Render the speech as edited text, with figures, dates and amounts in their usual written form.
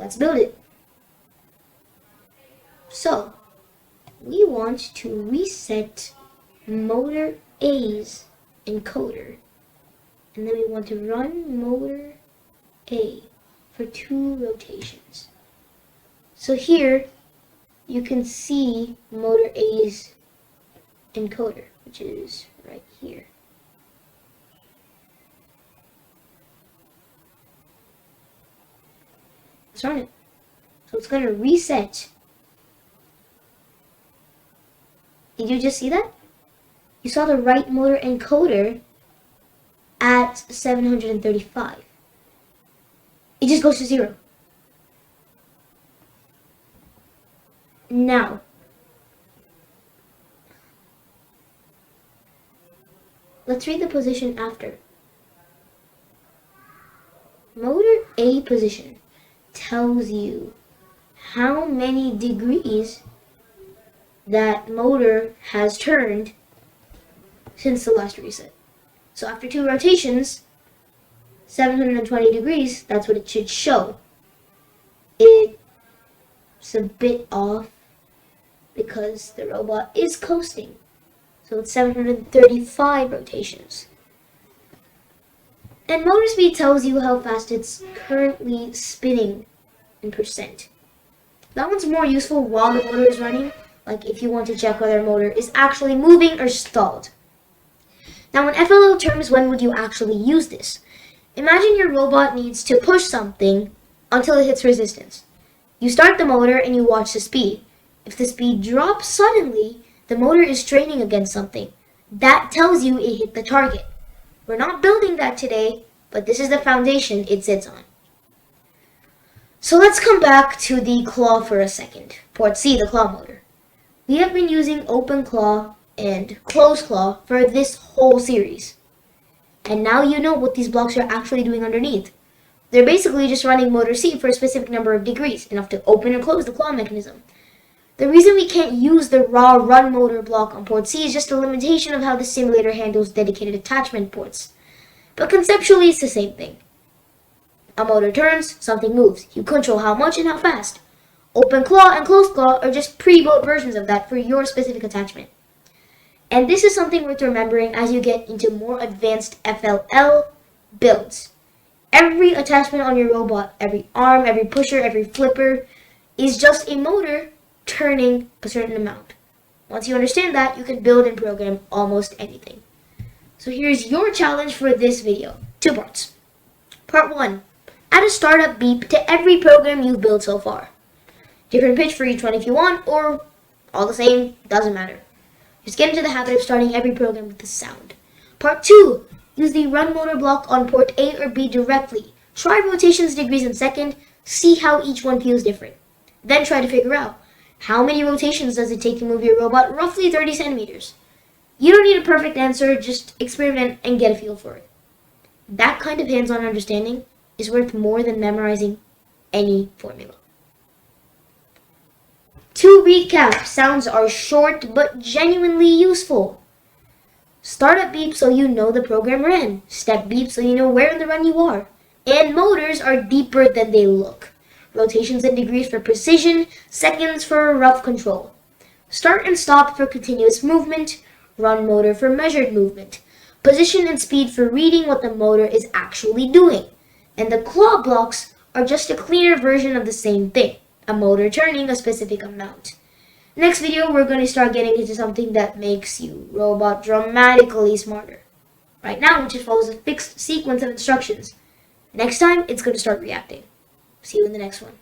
let's build it. So, we want to reset motor A's encoder. And then we want to run motor A for 2 rotations. So here, you can see motor A's encoder, which is right here. Let's run it. So it's going to reset. Did you just see that? You saw the right motor encoder at 735. It just goes to 0. Now, let's read the position after. Motor A position tells you how many degrees that motor has turned since the last reset. So after 2 rotations, 720 degrees, that's what it should show. It's a bit off because the robot is coasting. So it's 735 rotations. And motor speed tells you how fast it's currently spinning in percent. That one's more useful while the motor is running, like if you want to check whether a motor is actually moving or stalled. Now in FLL terms, when would you actually use this? Imagine your robot needs to push something until it hits resistance. You start the motor and you watch the speed. If the speed drops suddenly, the motor is straining against something. That tells you it hit the target. We're not building that today, but this is the foundation it sits on. So let's come back to the claw for a second. Port C, the claw motor. We have been using open claw and closed claw for this whole series. And now you know what these blocks are actually doing underneath. They're basically just running motor C for a specific number of degrees, enough to open and close the claw mechanism. The reason we can't use the raw run motor block on port C is just a limitation of how the simulator handles dedicated attachment ports. But conceptually, it's the same thing. A motor turns, something moves. You control how much and how fast. Open claw and closed claw are just pre-built versions of that for your specific attachment. And this is something worth remembering as you get into more advanced FLL builds. Every attachment on your robot, every arm, every pusher, every flipper, is just a motor turning a certain amount. Once you understand that, you can build and program almost anything. So here's your challenge for this video. 2 parts. Part 1. Add a startup beep to every program you've built so far. Different pitch for each one if you want, or all the same, doesn't matter. Just get into the habit of starting every program with the sound. Part 2. Use the run motor block on port A or B directly. Try rotations, degrees, and second. See how each one feels different. Then try to figure out how many rotations does it take to move your robot roughly 30 centimeters. You don't need a perfect answer, just experiment and get a feel for it. That kind of hands-on understanding is worth more than memorizing any formula. To recap, sounds are short but genuinely useful. Startup beep so you know the program ran. Step beep so you know where in the run you are. And motors are deeper than they look. Rotations and degrees for precision, seconds for rough control. Start and stop for continuous movement, run motor for measured movement, position and speed for reading what the motor is actually doing. And the claw blocks are just a cleaner version of the same thing, a motor turning a specific amount. Next video, we're going to start getting into something that makes you robot dramatically smarter. Right now, it just follows a fixed sequence of instructions. Next time, it's going to start reacting. See you in the next one.